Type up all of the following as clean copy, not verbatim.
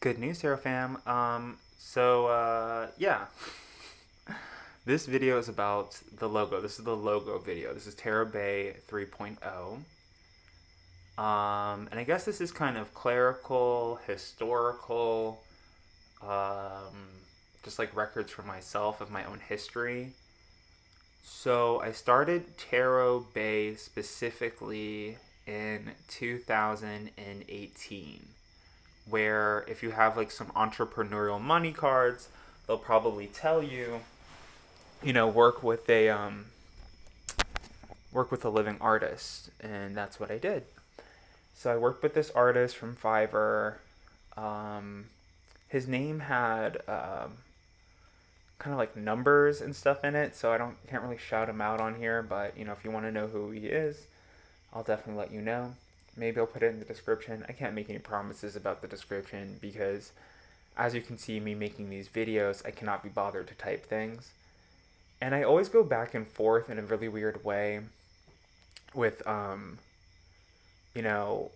Good news, Tarot fam. Yeah. This video is about the logo. This is the logo video. This is tarotbae 3.0. And I guess this is kind of clerical, historical, just like records for myself of my own history. So I started Tarot Bay specifically in 2018, where if you have like some entrepreneurial money cards, they'll probably tell you, work with a living artist, and that's what I did. So I worked with this artist from Fiverr. Um, his name had kind of like numbers and stuff in it, so I don't can't really shout him out on here. But if you want to know who he is, I'll definitely let you know. Maybe I'll put it in the description. I can't make any promises about the description because, as you can see me making these videos, I cannot be bothered to type things. And I always go back and forth in a really weird way with, you know,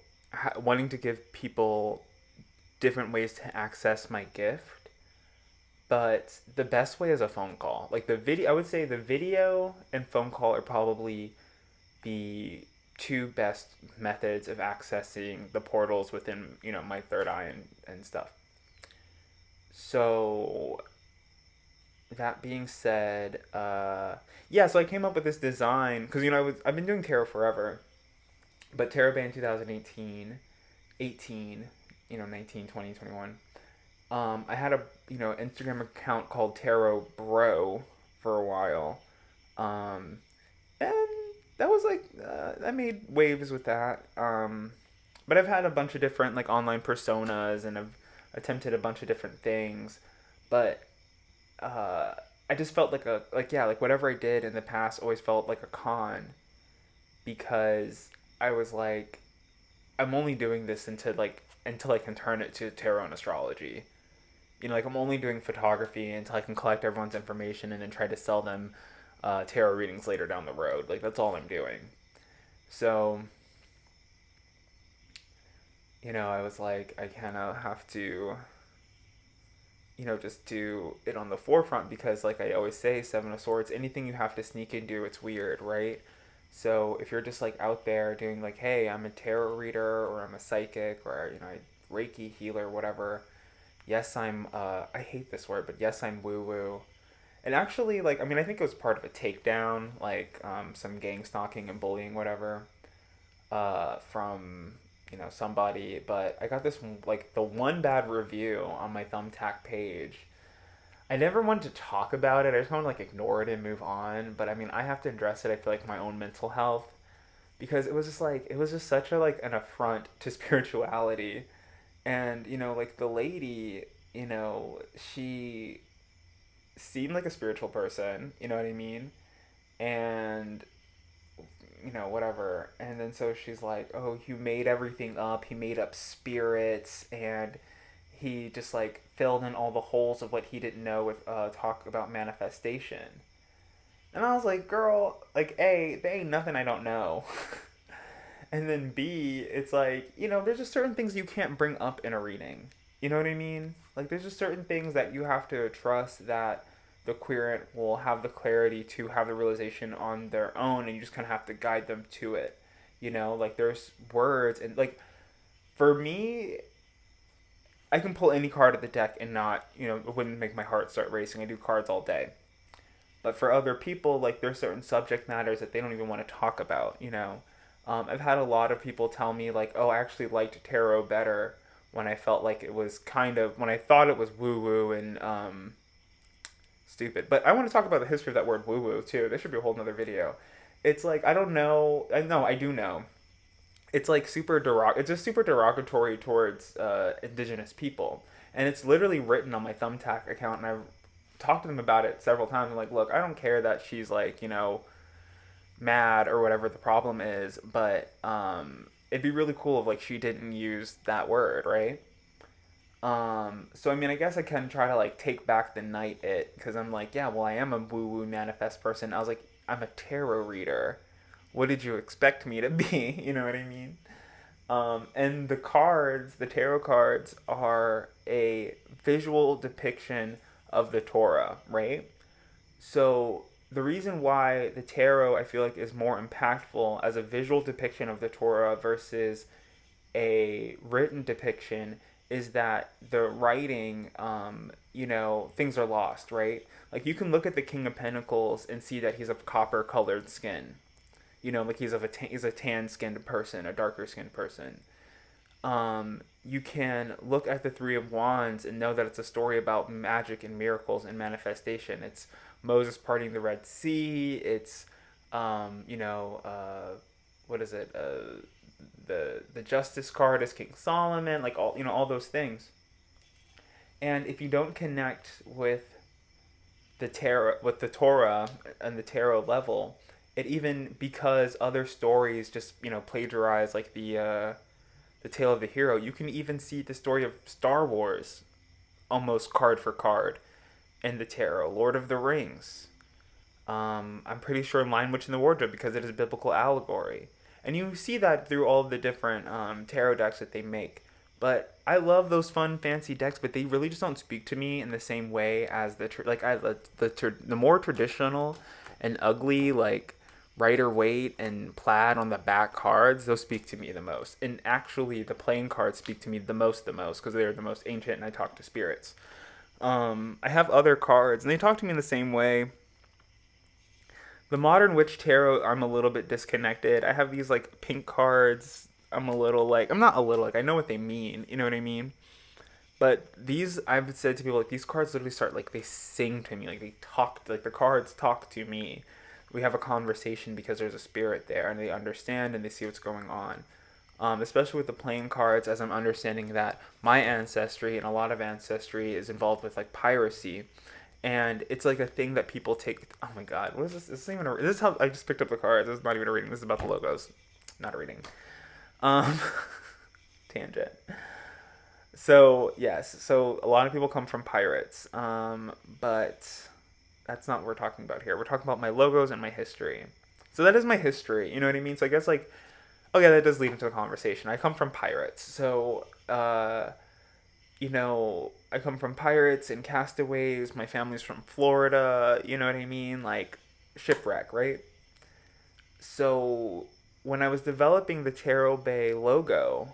wanting to give people different ways to access my gift. But the best way is a phone call. Like the video, I would say the video and phone call are probably the two best methods of accessing the portals within, my third eye and stuff. So that being said, yeah, so I came up with this design because I've been doing tarot forever, but tarot band 2018, 18, 19, 20, 21. I had a Instagram account called Tarot Bro for a while, and that was like I made waves with that. But I've had a bunch of different like online personas, and I've attempted a bunch of different things, but uh, I just felt like whatever I did in the past always felt like a con because I was like I'm only doing this until I can turn it to tarot and astrology. Like I'm only doing photography until I can collect everyone's information and then try to sell them tarot readings later down the road. Like that's all I'm doing. So, I was like, I kind of have to, just do it on the forefront because, like I always say, Seven of Swords, anything you have to sneak into, it's weird, right? So if you're just like out there doing like, hey, I'm a tarot reader or I'm a psychic or I Reiki healer, whatever. Yes, I'm. I hate this word, but yes, I'm woo woo. And actually, like, I think it was part of a takedown, like some gang stalking and bullying, whatever, from somebody. But I got this like the one bad review on my Thumbtack page. I never wanted to talk about it. I just want to like ignore it and move on. But I have to address it. I feel like my own mental health because it was just such a like an affront to spirituality. And like the lady, she seemed like a spiritual person. You know what I mean? And whatever. And then so she's like, "Oh, you made everything up. He made up spirits, and he just like filled in all the holes of what he didn't know with talk about manifestation." And I was like, "Girl, like, A, there ain't nothing I don't know." And then B, it's like, there's just certain things you can't bring up in a reading. You know what I mean? Like, there's just certain things that you have to trust that the querent will have the clarity to have the realization on their own, and you just kind of have to guide them to it. Like, there's words, and, like, for me, I can pull any card at the deck and not, it wouldn't make my heart start racing. I do cards all day. But for other people, like, there's certain subject matters that they don't even want to talk about. I've had a lot of people tell me like, "Oh, I actually liked tarot better when I felt like it was when I thought it was woo woo and stupid." But I want to talk about the history of that word woo woo too. There should be a whole nother video. It's like I don't know. I know I do know. It's like It's just super derogatory towards indigenous people, and it's literally written on my Thumbtack account, and I've talked to them about it several times. I'm like, look, I don't care that she's like mad or whatever the problem is, but it'd be really cool if like she didn't use that word, right? So I guess I can try to like take back the night it because I'm like, yeah, well, I am a woo woo manifest person. I was like, I'm a tarot reader. What did you expect me to be? You know what I mean? And the cards, the tarot cards, are a visual depiction of the Torah, right? So the reason why the tarot I feel like is more impactful as a visual depiction of the Torah versus a written depiction is that the writing, things are lost, right? Like you can look at the King of Pentacles and see that he's of copper colored skin. Like he's a tan skinned person, a darker skinned person. You can look at the Three of Wands and know that it's a story about magic and miracles and manifestation. It's Moses parting the Red Sea. It's, what is it? The Justice card is King Solomon. Like all those things. And if you don't connect with the Torah and the tarot level, it even because other stories just plagiarize like the tale of the hero. You can even see the story of Star Wars almost card for card in the tarot. Lord of the Rings. I'm pretty sure Lion Witch in the Wardrobe because it is biblical allegory. And you see that through all the different tarot decks that they make. But I love those fun, fancy decks, but they really just don't speak to me in the same way as the more traditional and ugly like Rider Waite and Plaid on the back cards. Those speak to me the most. And actually, the playing cards speak to me the most because they're the most ancient, and I talk to spirits. I have other cards, and they talk to me in the same way. The Modern Witch Tarot, I'm a little bit disconnected. I have these like pink cards. I'm not a little like, I know what they mean. You know what I mean? But these, I've said to people, like, these cards literally start, like, they sing to me. Like, they talk, like, the cards talk to me. We have a conversation because there's a spirit there and they understand and they see what's going on. Especially with the playing cards, as I'm understanding that my ancestry and a lot of ancestry is involved with, like, piracy. And it's like a thing that people take. Oh my god, what is this? This isn't even this is how I just picked up the cards. This is not even a reading. This is about the logos, not a reading. Um, tangent. So yes, so a lot of people come from pirates, but that's not what we're talking about here. We're talking about my logos and my history. So that is my history. You know what I mean? So I guess like, okay, that does lead into the conversation. I come from pirates, so I come from pirates and castaways. My family's from Florida. You know what I mean? Like shipwreck, right? So when I was developing the tarotbae logo,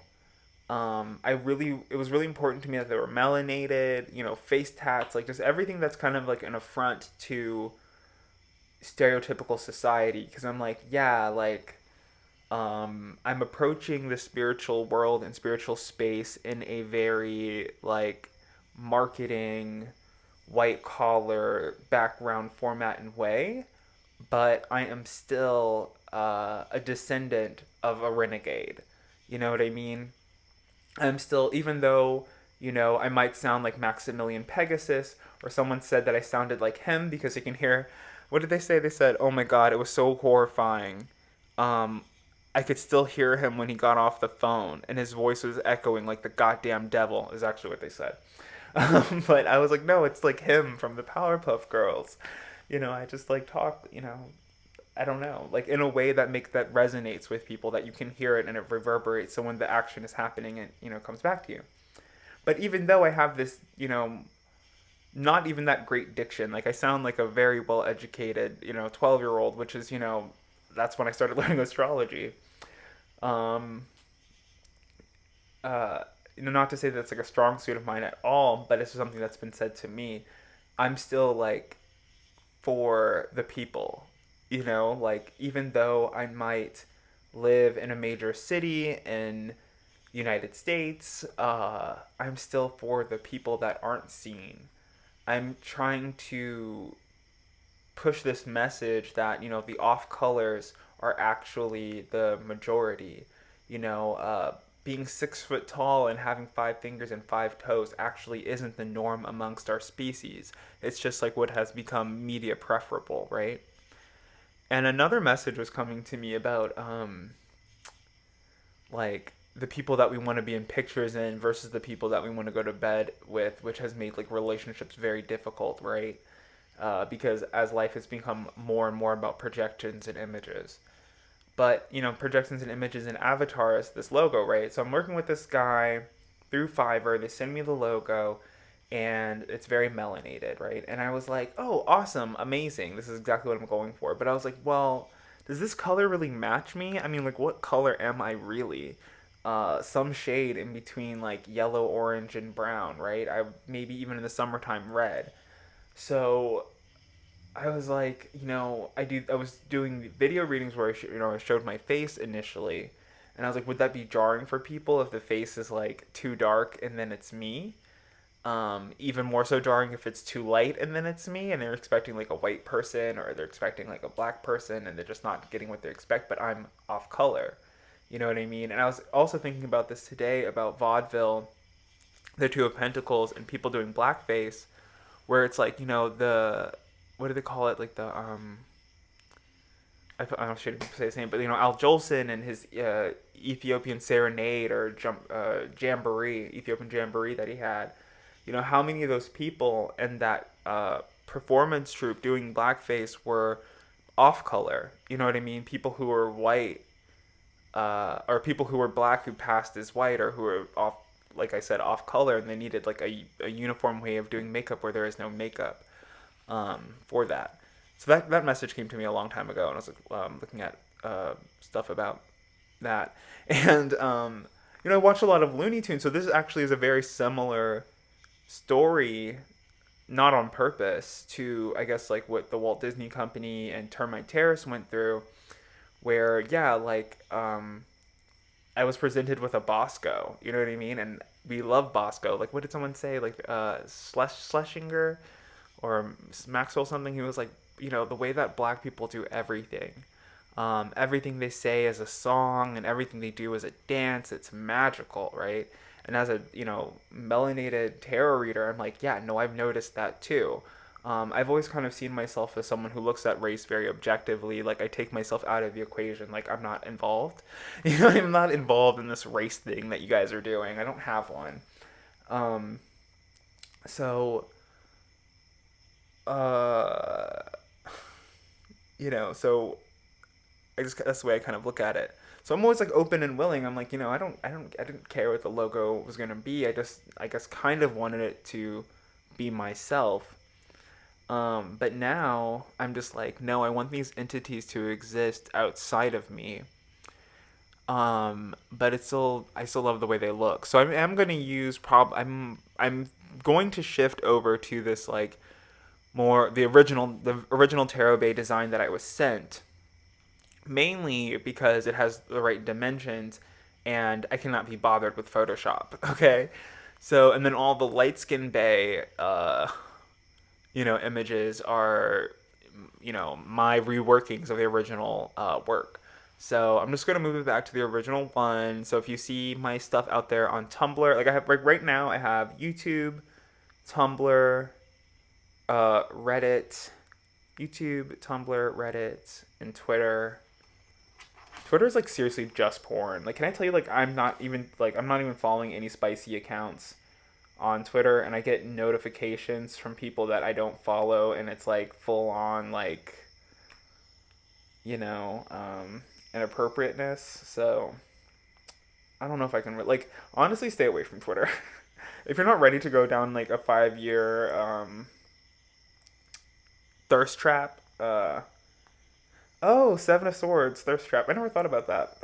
it was really important to me that they were melanated, face tats, like just everything that's kind of like an affront to stereotypical society. Because I'm like, yeah, like, I'm approaching the spiritual world and spiritual space in a very like marketing, white collar background format and way, but I am still a descendant of a renegade. You know what I mean? I'm still, even though, I might sound like Maximilian Pegasus, or someone said that I sounded like him because you can hear, what did they say? They said, oh my god, it was so horrifying. Um, I could still hear him when he got off the phone, and his voice was echoing like the goddamn devil, is actually what they said. But I was like, no, it's like him from the Powerpuff Girls. I just like talk, I don't know, like in a way that resonates with people, that you can hear it and it reverberates. So when the action is happening, it comes back to you. But even though I have this, not even that great diction, like I sound like a very well educated, 12-year-old, which is that's when I started learning astrology. Um, uh, Not to say that's like a strong suit of mine at all, but it's something that's been said to me. I'm still like for the people. Like even though I might live in a major city in the United States, I'm still for the people that aren't seen. I'm trying to push this message that the off colors are actually the majority. Being 6 foot tall and having 5 fingers and 5 toes actually isn't the norm amongst our species. It's just like what has become media preferable, right? And another message was coming to me about like the people that we want to be in pictures in versus the people that we want to go to bed with, which has made like relationships very difficult, right? Because as life has become more and more about projections and images. but projections and images and avatars, this logo, right? So I'm working with this guy through Fiverr. They send me the logo, and it's very melanated, right? And I was like, oh, awesome, amazing, this is exactly what I'm going for. But I was like, well, does this color really match me? I mean, like, what color am I really? Some shade in between like yellow, orange, and brown, right? I maybe even in the summertime red. So I was like, I was doing video readings where I showed my face initially, and I was like, would that be jarring for people if the face is like too dark and then it's me? Even more so jarring if it's too light and then it's me, and they're expecting like a white person or they're expecting like a black person and they're just not getting what they expect, but I'm off color. You know what I mean? And I was also thinking about this today about vaudeville, the Two of Pentacles, and people doing blackface, where it's like the what do they call it, like the I don't should say his name, but Al Jolson and his Ethiopian serenade or jamboree, Ethiopian jamboree that he had. How many of those people and that performance troupe doing blackface were off color? You know what I mean? People who were white, or people who were black who passed as white, or who were off, like I said, off color, and they needed like a uniform way of doing makeup where there is no makeup for that. So that message came to me a long time ago, and I was like, looking at stuff about that, and I watch a lot of Looney Tunes, so this actually is a very similar story, not on purpose, to I guess like what the Walt Disney Company and Termite Terrace went through, where yeah, like I was presented with a Bosco, you know what I mean, and we love Bosco. Like, what did someone say? Like, Schlesinger or Maxwell something. He was like, the way that black people do everything. Everything they say is a song, and everything they do is a dance. It's magical, right? And as a melanated tarot reader, I'm like, yeah, no, I've noticed that too. I've always kind of seen myself as someone who looks at race very objectively. Like, I take myself out of the equation. Like, I'm not involved. I'm not involved in this race thing that you guys are doing. I don't have one. Um, so, uh, so that's the way I kind of look at it. So I'm always like open and willing. I'm like, I didn't care what the logo was gonna be. I guess, kind of wanted it to be myself. But now I'm just like, no, I want these entities to exist outside of me. But I still love the way they look. So I'm gonna use I'm going to shift over to this like more the original tarotbae design that I was sent, mainly because it has the right dimensions and I cannot be bothered with Photoshop. Okay, so and then all the light skin bay images are my reworkings of the original work. So I'm just gonna move it back to the original one. So if you see my stuff out there on Tumblr, like I have right now, I have YouTube, Tumblr, Reddit, YouTube, Tumblr, Reddit, and Twitter. Twitter's like seriously just porn. Like, can I tell you, like, I'm not even following any spicy accounts on Twitter, and I get notifications from people that I don't follow, and it's like full on like you know inappropriateness. So I don't know if I can like honestly stay away from Twitter. If you're not ready to go down like a 5 year thirst trap. Oh, Seven of Swords, thirst trap. I never thought about that.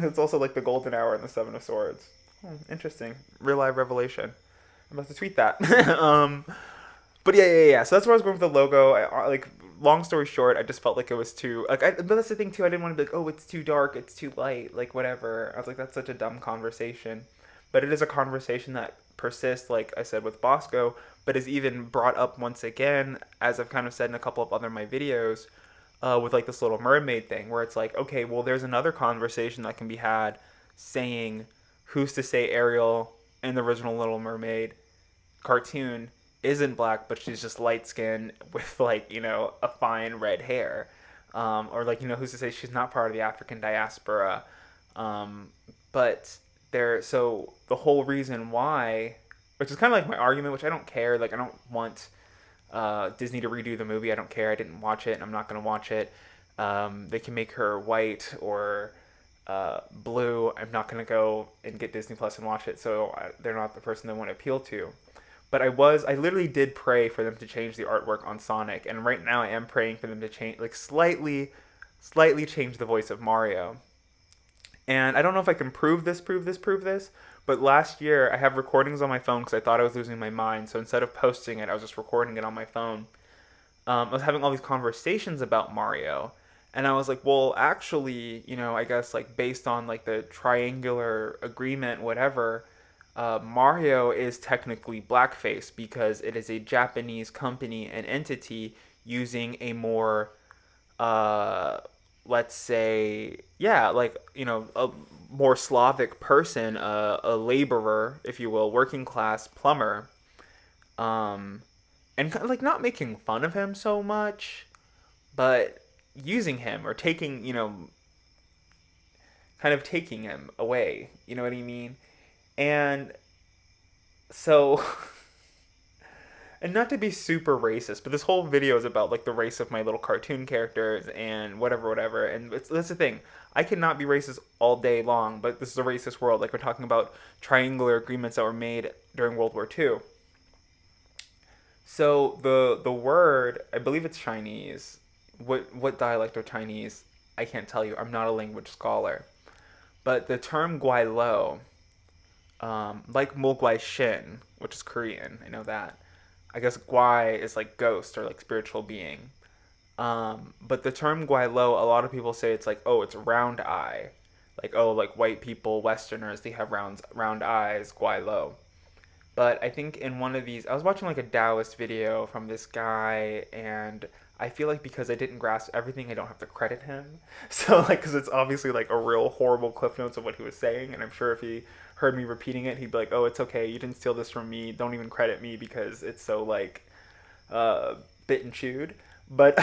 It's also like the golden hour in the Seven of Swords. Interesting. Real live revelation. I'm about to tweet that. But yeah. So that's where I was going with the logo. Like, long story short, I just felt like it was too like. But that's the thing too. I didn't want to be like, oh, it's too dark, it's too light, like whatever. I was like, that's such a dumb conversation. But it is a conversation that persists, like I said with Bosco, but is even brought up once again, as I've kind of said in a couple of other my videos, with like this Little Mermaid thing, where it's like, okay, well, there's another conversation that can be had, saying, who's to say Ariel in the original Little Mermaid cartoon isn't black, but she's just light skinned with like a fine red hair, or like who's to say she's not part of the African diaspora, but there. So the whole reason why, which is kind of like my argument, which I don't care. Like I don't want Disney to redo the movie. I don't care. I didn't watch it, and I'm not gonna watch it. They can make her white or blue. I'm not gonna go and get Disney Plus and watch it, so they're not the person they want to appeal to. But I literally did pray for them to change the artwork on Sonic, and right now I am praying for them to change, like slightly change the voice of Mario. And I don't know if I can prove this, but last year I have recordings on my phone because I thought I was losing my mind. So instead of posting it, I was just recording it on my phone. I was having all these conversations about Mario, and I was like, well, actually, I guess like based on like the triangular agreement, whatever, Mario is technically blackface because it is a Japanese company and entity using a more, uh, let's say, yeah, like a more Slavic person, a laborer, if you will, working class plumber, um, and kind of like not making fun of him so much, but using him or taking, kind of taking him away. You know what I mean? And so, and not to be super racist, but this whole video is about like the race of my little cartoon characters and whatever, whatever. And that's the thing. I cannot be racist all day long, but this is a racist world. Like we're talking about triangular agreements that were made during World War II. So the word, I believe it's Chinese. What dialect of Chinese? I can't tell you. I'm not a language scholar. But the term guai like mo guai shin, which is Korean, I know that. I guess guai is like ghost or like spiritual being. But the term guai a lot of people say it's like, oh, it's round eye. Like, oh, like white people, Westerners, they have round eyes, guai But I think in one of these, I was watching like a Taoist video from this guy, and I feel like because I didn't grasp everything, I don't have to credit him. So like, because it's obviously like a real horrible cliff notes of what he was saying, and I'm sure if he heard me repeating it, he'd be like, "Oh, it's okay. You didn't steal this from me. Don't even credit me because it's so like uh, bit and chewed." But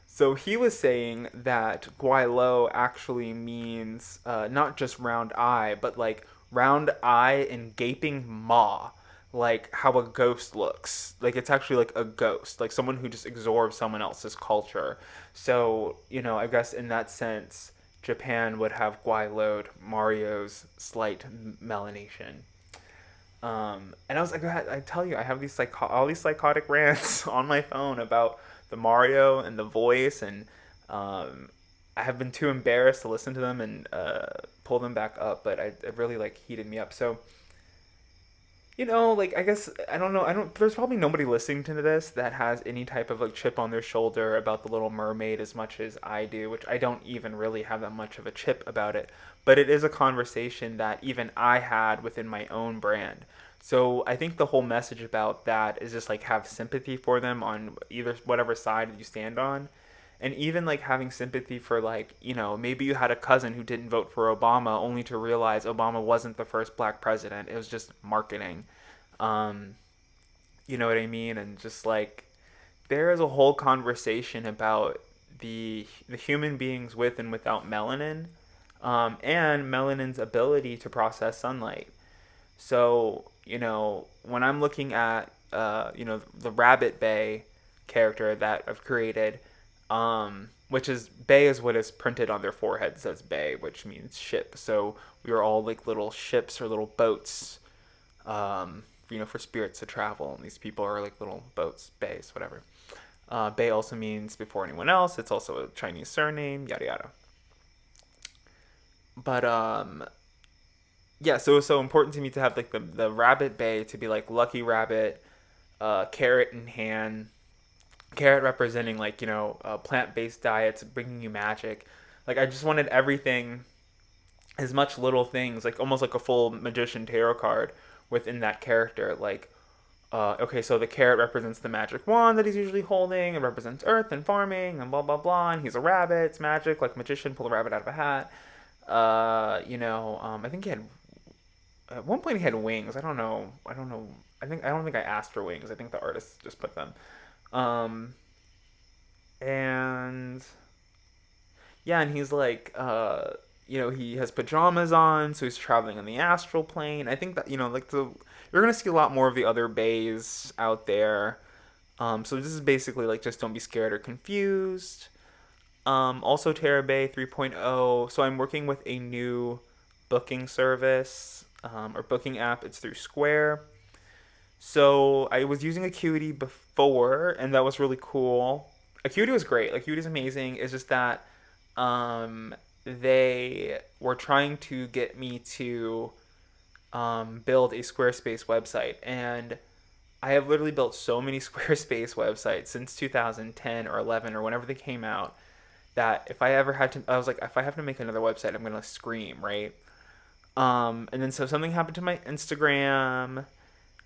so he was saying that Guai Lo actually means not just round eye, but like round eye and gaping maw, like how a ghost looks. Like it's actually like a ghost, like someone who just absorbs someone else's culture. So, I guess in that sense, Japan would have Guai Lo, Mario's slight melanation. And I was like, I tell you, I have all these psychotic rants on my phone about the Mario and the voice, and um, I have been too embarrassed to listen to them and pull them back up, but it really like heated me up. So like I guess I don't know. I don't. There's probably nobody listening to this that has any type of like chip on their shoulder about the Little Mermaid as much as I do, which I don't even really have that much of a chip about it. But it is a conversation that even I had within my own brand. So I think the whole message about that is just like have sympathy for them on either whatever side you stand on, and even like having sympathy for like maybe you had a cousin who didn't vote for Obama only to realize Obama wasn't the first black president. It was just marketing. um you know what I mean? And just like there is a whole conversation about the human beings with and without melanin, and melanin's ability to process sunlight. So when I'm looking at the Rabbit Bay character that I've created, which is Bay is what is printed on their forehead, says Bay, which means ship. So we are all like little ships or little boats, for spirits to travel. And these people are like little boats, bays, whatever. Bay also means before anyone else. It's also a Chinese surname, yada yada. But yeah, so it was so important to me to have like the Rabbit Bay to be like lucky rabbit, carrot in hand, carrot representing like plant-based diets bringing you magic. Like I just wanted everything, as much little things, like almost like a full magician tarot card within that character. Like okay, so the carrot represents the magic wand that he's usually holding. It represents earth and farming and blah blah blah. And he's a rabbit. It's magic, like magician pull a rabbit out of a hat. I think he had at one point he had wings. I don't know. I don't know. I don't think I asked for wings. I think the artist just put them. Um, and yeah, and he's like, he has pajamas on, so he's traveling in the astral plane. I think that like you're gonna see a lot more of the other bays out there. So this is basically like just don't be scared or confused. Also tarotbae 3.0. So I'm working with a new booking service or booking app. It's through Square. So I was using Acuity before, and that was really cool. Acuity was great. Acuity is amazing. It's just that um, they were trying to get me to build a Squarespace website, and I have literally built so many Squarespace websites since 2010 or 11 or whenever they came out that if I ever had to, I was like, if I have to make another website, I'm gonna scream, right? And then so something happened to my Instagram,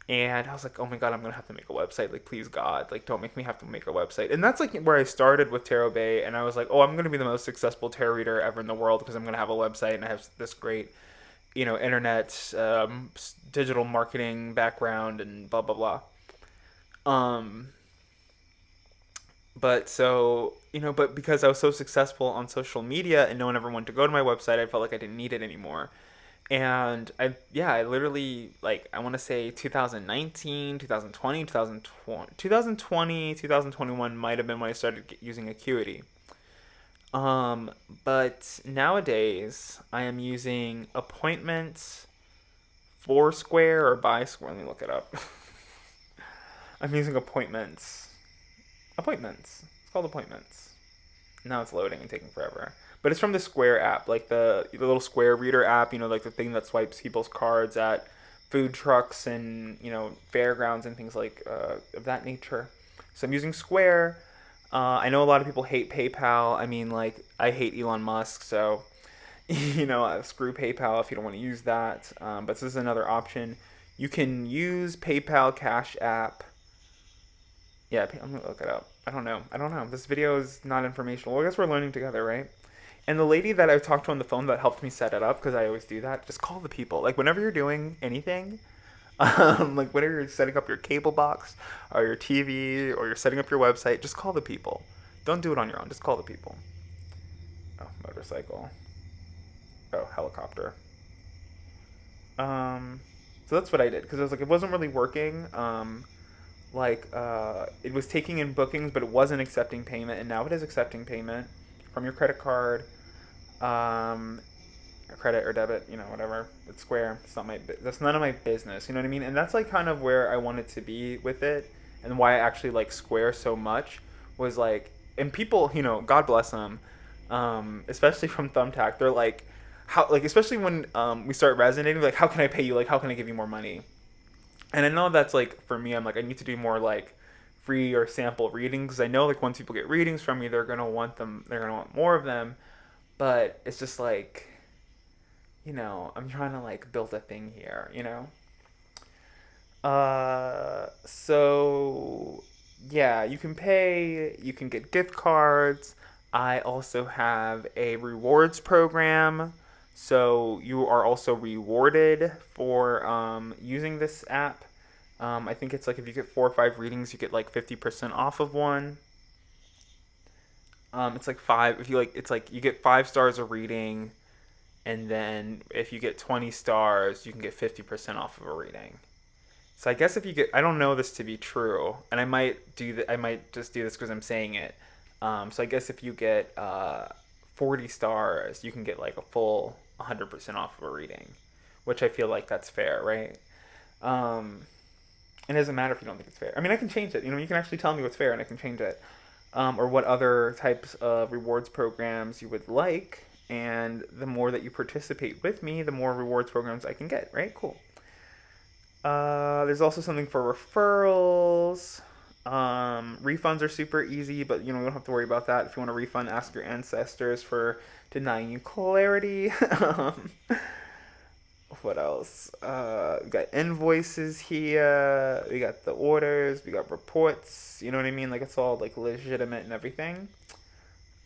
and I was like, oh my god, I'm gonna have to make a website. Like, please God, like, don't make me have to make a website. And that's like where I started with Tarot Bay, and I was like, oh, I'm gonna be the most successful tarot reader ever in the world because I'm gonna have a website and I have this great, internet, digital marketing background and blah blah blah. Um, but so but because I was so successful on social media and no one ever wanted to go to my website, I felt like I didn't need it anymore. And I literally, like, I want to say 2019, 2020, 2020, 2020, 2021 might have been when I started using Acuity. Um, but nowadays I am using appointments, Foursquare or by Square. Let me look it up. I'm using appointments. Appointments. It's called appointments. Now it's loading and taking forever. But it's from the Square app, like the little Square reader app, like the thing that swipes people's cards at food trucks and, fairgrounds and things like of that nature. So I'm using Square. I know a lot of people hate PayPal. I mean, like, I hate Elon Musk, so, screw PayPal if you don't want to use that. But this is another option. You can use PayPal, Cash App. Yeah, I'm gonna look it up. I don't know. I don't know. This video is not informational. Well, I guess we're learning together, right? And the lady that I talked to on the phone that helped me set it up, because I always do that, just call the people. Like, whenever you're doing anything, like whenever you're setting up your cable box or your TV or you're setting up your website, just call the people. Don't do it on your own. Just call the people. Oh, motorcycle. Oh, helicopter. Um, so that's what I did because I was like, it wasn't really working. It was taking in bookings, but it wasn't accepting payment, and now it is accepting payment from your credit card, um, or credit or debit, whatever. It's Square. It's not my. That's none of my business. You know what I mean? And that's like kind of where I wanted to be with it, and why I actually like Square so much was like, and people, God bless them, especially from Thumbtack. They're like, how, like, especially when we start resonating, like, how can I pay you? Like, how can I give you more money? And I know that's like for me, I'm like I need to do more like free or sample readings because I know like once people get readings from me, they're gonna want more of them. But it's just like I'm trying to like build a thing here. So yeah, you can pay, you can get gift cards. I also have a rewards program. So you are also rewarded for using this app. I think it's like if you get 4 or 5 readings, you get like 50% off of one. It's like five. If you like, it's like you get 5 stars a reading, and then if you get 20 stars, you can get 50% off of a reading. So I guess if you get, I don't know this to be true, and I might do that. I might just do this because I'm saying it. So I guess if you get 40 stars, you can get like a full 100% off of a reading, which I feel like that's fair, right? Um, it doesn't matter if you don't think it's fair. I mean, I can change it. You can actually tell me what's fair, and I can change it. Or what other types of rewards programs you would like, and the more that you participate with me, the more rewards programs I can get. Right? Cool. There's also something for referrals. Refunds are super easy, but we don't have to worry about that. If you want a refund, ask your ancestors for denying you clarity. What else? We got invoices here. We got the orders. We got reports. You know what I mean? Like it's all like legitimate and everything.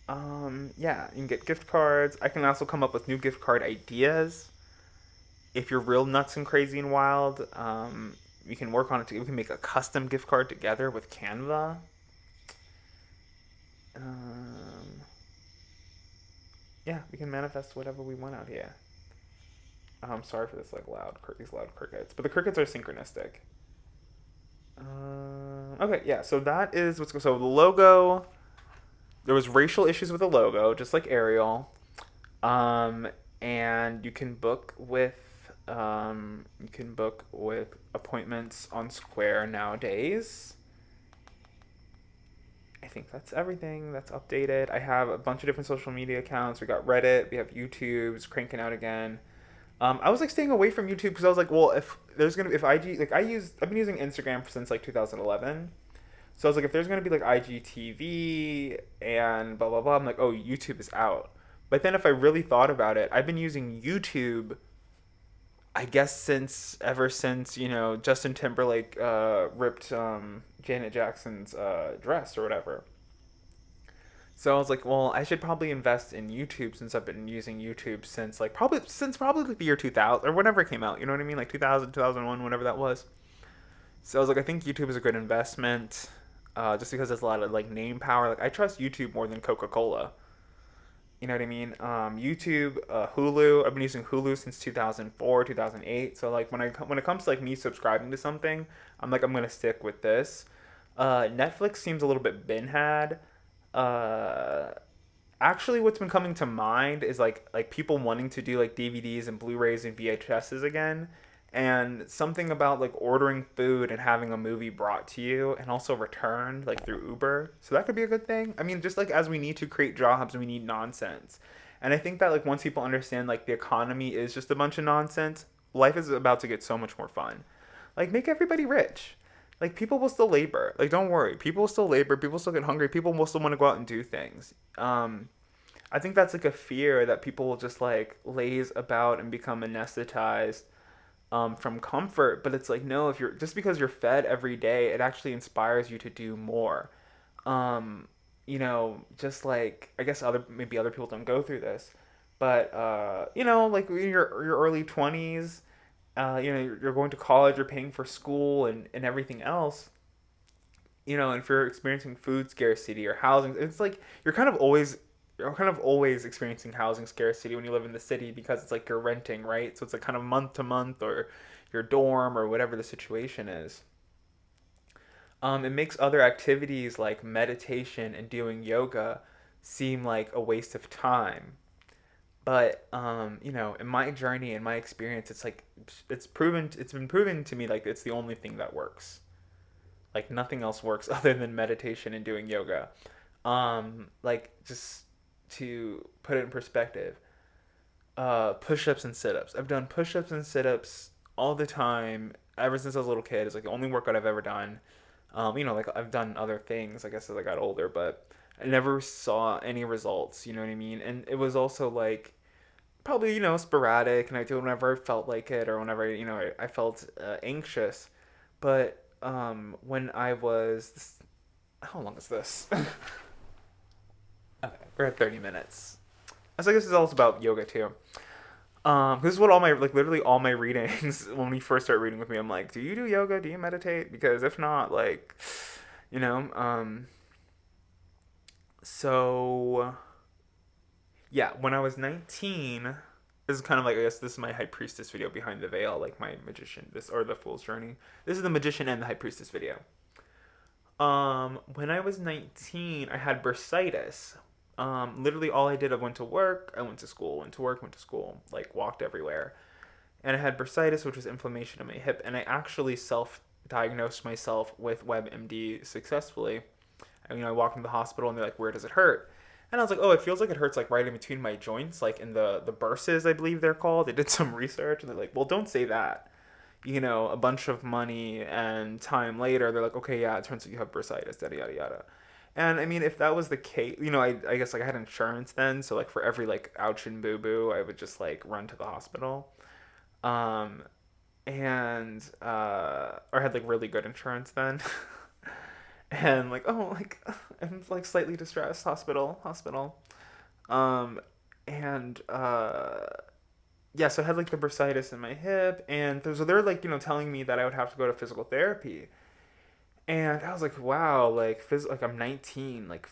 Yeah, you can get gift cards. I can also come up with new gift card ideas. If you're real nuts and crazy and wild, we can work on it. We can make a custom gift card together with Canva. Um, yeah, we can manifest whatever we want out here. I'm sorry for this like these loud crickets, but the crickets are synchronistic. Okay, yeah. So that is what's so the logo. There was racial issues with the logo, just like Ariel. Um, and you can book with appointments on Square nowadays. I think that's everything that's updated. I have a bunch of different social media accounts. We got Reddit, we have YouTube, it's cranking out again. I was like staying away from YouTube because I was like, well, if IG like I've been using Instagram since like 2011. So I was like, if there's gonna be like IGTV and blah blah blah, I'm like, oh, YouTube is out. But then if I really thought about it, I've been using YouTube, I guess ever since Justin Timberlake ripped Janet Jackson's dress or whatever. So I was like, well, I should probably invest in YouTube since I've been using YouTube since probably like the year 2000 or whenever it came out. You know what I mean? Like 2000, 2001, whatever that was. So I was like, I think YouTube is a good investment, just because there's a lot of like name power. Like I trust YouTube more than Coca Cola. You know what I mean? YouTube, Hulu. I've been using Hulu since 2004, 2008. So like when it comes to like me subscribing to something, I'm gonna stick with this. Netflix seems a little bit bin had. Uh, Actually, what's been coming to mind is like people wanting to do like DVDs and Blu-rays and VHSs again, and something about like ordering food and having a movie brought to you and also returned like through Uber. So that could be a good thing. I mean, just like as we need to create jobs, we need nonsense. And I think that like once people understand like the economy is just a bunch of nonsense, life is about to get so much more fun. Like make everybody rich. Like people will still labor. Like don't worry, people will still labor. People will still get hungry. People will still want to go out and do things. I think that's like a fear that people will just like laze about and become anesthetized from comfort. But it's like no, if you're just because you're fed every day, it actually inspires you to do more. Um, just like I guess other people don't go through this, but like in your early 20s, you're going to college, you're paying for school and everything else. And if you're experiencing food scarcity or housing, it's like you're kind of always experiencing housing scarcity when you live in the city because it's like you're renting, right? So it's like kind of month to month or your dorm or whatever the situation is. It makes other activities like meditation and doing yoga seem like a waste of time. But in my journey, in my experience, it's been proven to me like it's the only thing that works. Like nothing else works other than meditation and doing yoga. Like just to put it in perspective, push-ups and sit-ups. I've done push-ups and sit-ups all the time ever since I was a little kid. It's like the only workout I've ever done. Like I've done other things, I guess, as I got older, but I never saw any results. You know what I mean? And it was also like probably sporadic, and I do it whenever I felt like it or whenever I felt anxious. But when I was, how long is this? Okay, we're at 30 minutes. So I guess this is all about yoga too. This is what all my like literally all my readings when we first start reading with me. I'm like, do you do yoga? Do you meditate? Because if not, like, you know, um, so yeah, when I was 19, this is kind of like I guess this is my high priestess video behind the veil, like my magician this or the fool's journey. This is the magician and the high priestess video. When I was 19, I had bursitis. Literally all I did, I went to work, I went to school, went to work, went to school, like walked everywhere. And I had bursitis, which was inflammation in my hip, and I actually self-diagnosed myself with WebMD successfully. And I walked into the hospital, and they're like, "Where does it hurt?" And I was like, "Oh, it feels like it hurts like right in between my joints, like in the burses, I believe they're called." They did some research, and they're like, "Well, don't say that." A bunch of money and time later, they're like, "Okay, yeah, it turns out you have bursitis, yada yada yada." And I mean, if that was the case, I guess like I had insurance then, so like for every like ouch and boo boo, I would just like run to the hospital. Um, and or I had like really good insurance then. And like, oh, like I'm like slightly distressed, hospital. Um, and yeah, so I had like the bursitis in my hip, and so they're like telling me that I would have to go to physical therapy. And I was like, wow, like I'm 19, like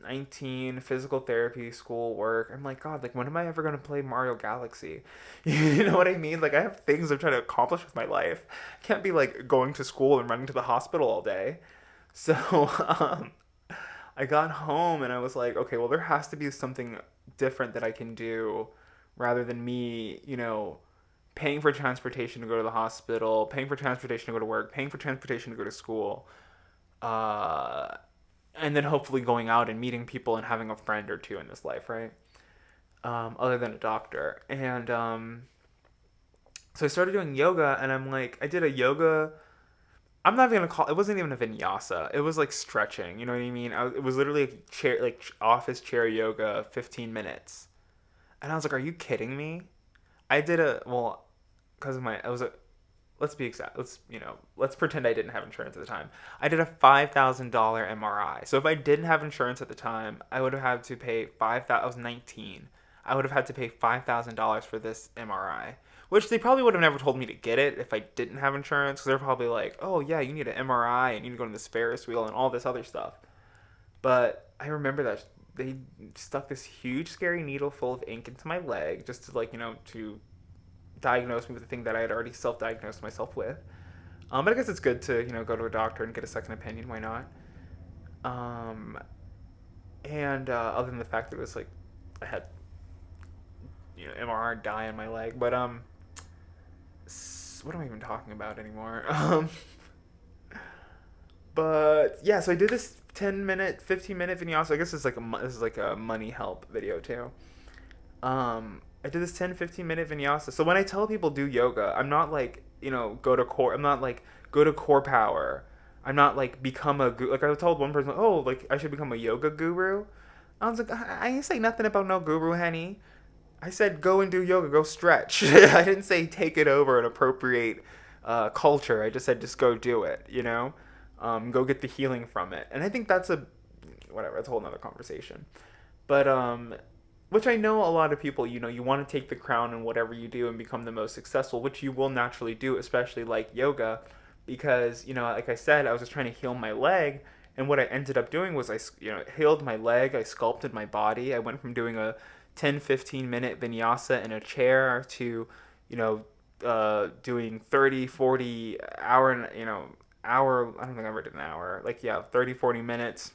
19, physical therapy, school, work. I'm like, God, like when am I ever gonna play Mario Galaxy? You know what I mean? Like I have things I'm trying to accomplish with my life. I can't be like going to school and running to the hospital all day. So I got home and I was like, okay, well, there has to be something different that I can do rather than me, paying for transportation to go to the hospital, paying for transportation to go to work, paying for transportation to go to school, uh, and then hopefully going out and meeting people and having a friend or two in this life, right? Other than a doctor. And so I started doing yoga, and I'm like, I did a yoga. I'm not even gonna call it wasn't even a vinyasa. It was like stretching. You know what I mean? It was literally like chair, like office chair yoga, 15 minutes. And I was like, are you kidding me? I did a well, because of my I was a let's be exact. Let's pretend I didn't have insurance at the time. I did a $5,000 MRI. So if I didn't have insurance at the time, I would have had to pay 5,000. I was 19. I would have had to pay $5,000 for this MRI, which they probably would have never told me to get it if I didn't have insurance. Because they're probably like, oh yeah, you need an MRI and you need to go to this Ferris wheel and all this other stuff. But I remember that they stuck this huge scary needle full of ink into my leg just to to diagnose me with the thing that I had already self-diagnosed myself with. But I guess it's good to go to a doctor and get a second opinion. Why not? Um, and other than the fact that it was like I had MRI dye in my leg, but what am I even talking about anymore? But yeah, so I did this 10-minute, 15-minute vinyasa. I guess this is like a money help video too. I did this 10-15 minute vinyasa. So when I tell people do yoga, I'm not like, go to core. I'm not like go to core power. I'm not like become a guru. Like I told one person, oh, like I should become a yoga guru. I was like, I ain't say nothing about no guru, honey. I said go and do yoga, go stretch. I didn't say take it over and appropriate culture. I just said just go do it, go get the healing from it. And I think that's whatever. That's a whole nother conversation. But which I know a lot of people, you want to take the crown in whatever you do and become the most successful, which you will naturally do, especially like yoga, because, like I said, I was just trying to heal my leg. And what I ended up doing was healed my leg, I sculpted my body. I went from doing a 10-15 minute vinyasa in a chair to, doing 30, 40 hour, hour, I don't think I ever did an hour, like, yeah, 30, 40 minutes.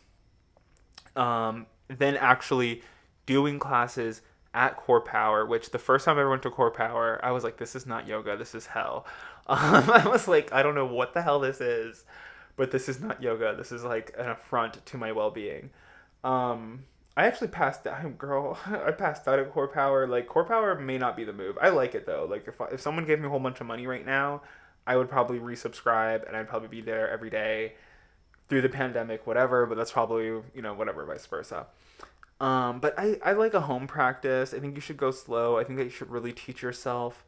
Then actually doing classes at Core Power, which the first time I ever went to Core Power, I was like, this is not yoga, this is hell. I was like, I don't know what the hell this is, but this is not yoga. This is like an affront to my well being. I actually passed out, girl. I passed out at Core Power. Like, Core Power may not be the move. I like it though. Like, if someone gave me a whole bunch of money right now, I would probably resubscribe and I'd probably be there every day through the pandemic, whatever. But that's probably, whatever, vice versa. But I like a home practice. I think you should go slow. I think that you should really teach yourself.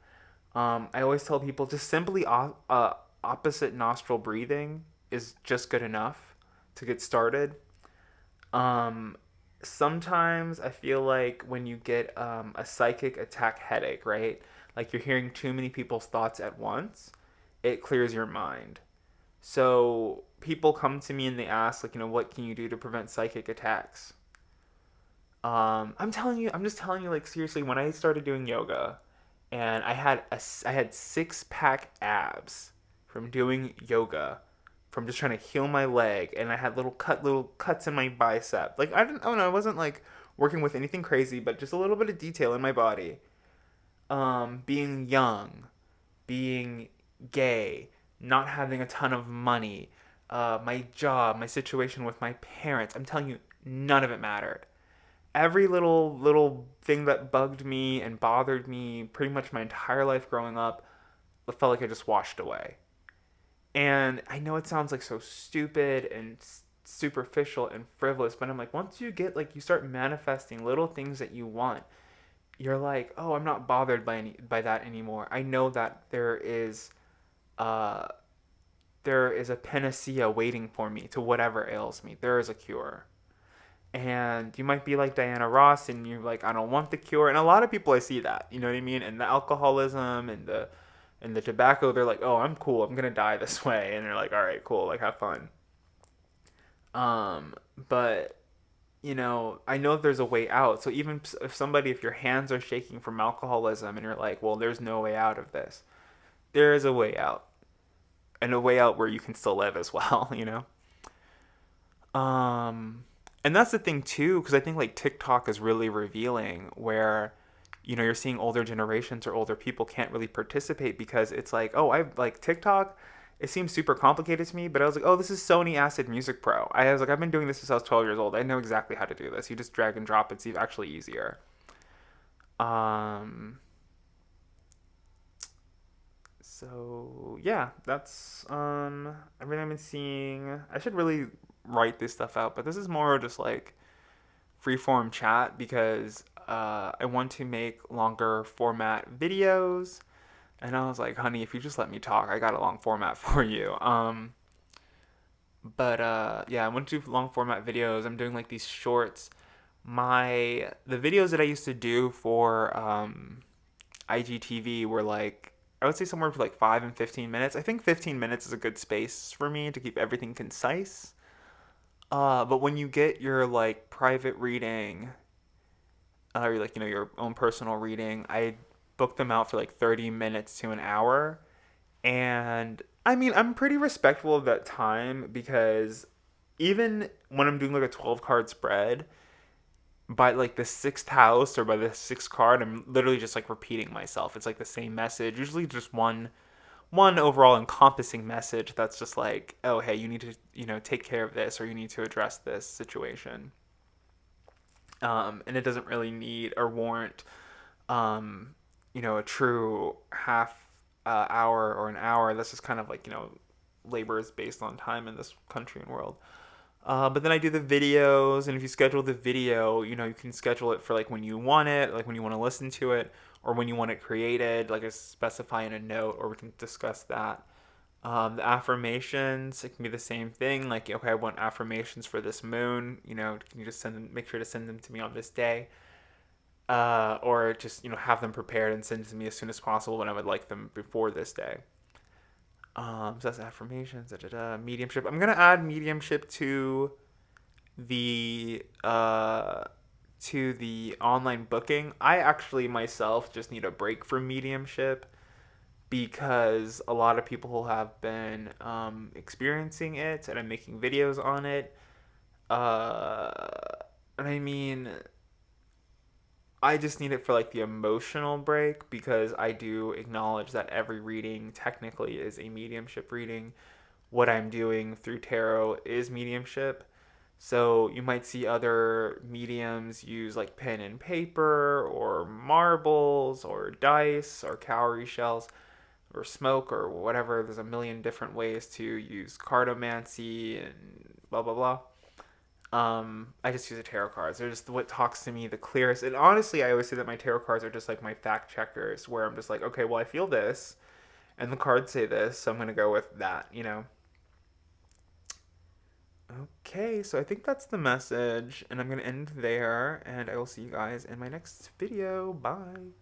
I always tell people just simply opposite nostril breathing is just good enough to get started. Um, Sometimes I feel like when you get a psychic attack headache, right? Like you're hearing too many people's thoughts at once, it clears your mind. So people come to me and they ask, like, what can you do to prevent psychic attacks? I'm just telling you, like, seriously, when I started doing yoga, and I had 6 pack abs from doing yoga, from just trying to heal my leg, and I had little cuts in my bicep. Like I don't know, I wasn't like working with anything crazy, but just a little bit of detail in my body. Being young, being gay, not having a ton of money, my job, my situation with my parents. I'm telling you, none of it mattered. Every little thing that bugged me and bothered me pretty much my entire life growing up felt like I just washed away. And I know it sounds like so stupid and superficial and frivolous, but I'm like, once you get like you start manifesting little things that you want, you're like, oh, I'm not bothered by that anymore. I know that uh there is a panacea waiting for me to whatever ails me. There is a cure. And you might be like Diana Ross and you're like, I don't want the cure. And a lot of people, I see that, you know what I mean? And the alcoholism and the tobacco, they're like, oh, I'm cool, I'm gonna die this way. And they're like, all right, cool, like have fun. But I know there's a way out. So even if your hands are shaking from alcoholism and you're like, well, there's no way out of this, there is a way out. And a way out where you can still live as well, you know? And that's the thing too, because I think like TikTok is really revealing where, you're seeing older generations or older people can't really participate because it's like, oh, I like TikTok. It seems super complicated to me, but I was like, oh, this is Sony Acid Music Pro. I was like, I've been doing this since I was 12 years old. I know exactly how to do this. You just drag and drop. It's actually easier. Um, so yeah, that's everything I've been seeing. I should really write this stuff out, but this is more just like freeform chat because I want to make longer format videos. And I was like, honey, if you just let me talk, I got a long format for you. But yeah, I want to do long format videos. I'm doing like these shorts. The videos that I used to do for IGTV were like, I would say somewhere for like 5 and 15 minutes. I think 15 minutes is a good space for me to keep everything concise. But when you get your like private reading, or like your own personal reading, I book them out for like 30 minutes to an hour, and I mean I'm pretty respectful of that time because even when I'm doing like a 12 card spread, by like the sixth house or by the sixth card, I'm literally just like repeating myself. It's like the same message, usually just one overall encompassing message that's just like, oh hey, you need to take care of this or you need to address this situation. And it doesn't really need or warrant um, a true half hour or an hour. That's just kind of like, labor is based on time in this country and world. But then I do the videos, and if you schedule the video, you can schedule it for like when you want it, like when you want to listen to it, or when you want it created, like I specify in a note, or we can discuss that. The affirmations, it can be the same thing. Like, okay, I want affirmations for this moon. Can you just make sure to send them to me on this day, or just have them prepared and send to me as soon as possible when I would like them before this day. So that's affirmations. Da, da, da. Mediumship. I'm gonna add mediumship the uh, to the online booking. I actually myself just need a break from mediumship because a lot of people have been experiencing it, and I'm making videos on it. Uh, and I mean, I just need it for like the emotional break because I do acknowledge that every reading technically is a mediumship reading. What I'm doing through tarot is mediumship. So you might see other mediums use like pen and paper or marbles or dice or cowrie shells or smoke or whatever. There's a million different ways to use cartomancy and blah blah blah. I just use the tarot cards. They're just what talks to me the clearest. And honestly, I always say that my tarot cards are just like my fact checkers, where I'm just like, okay, well, I feel this, and the cards say this, so I'm gonna go with that. Okay, so I think that's the message, and I'm gonna end there, and I will see you guys in my next video. Bye.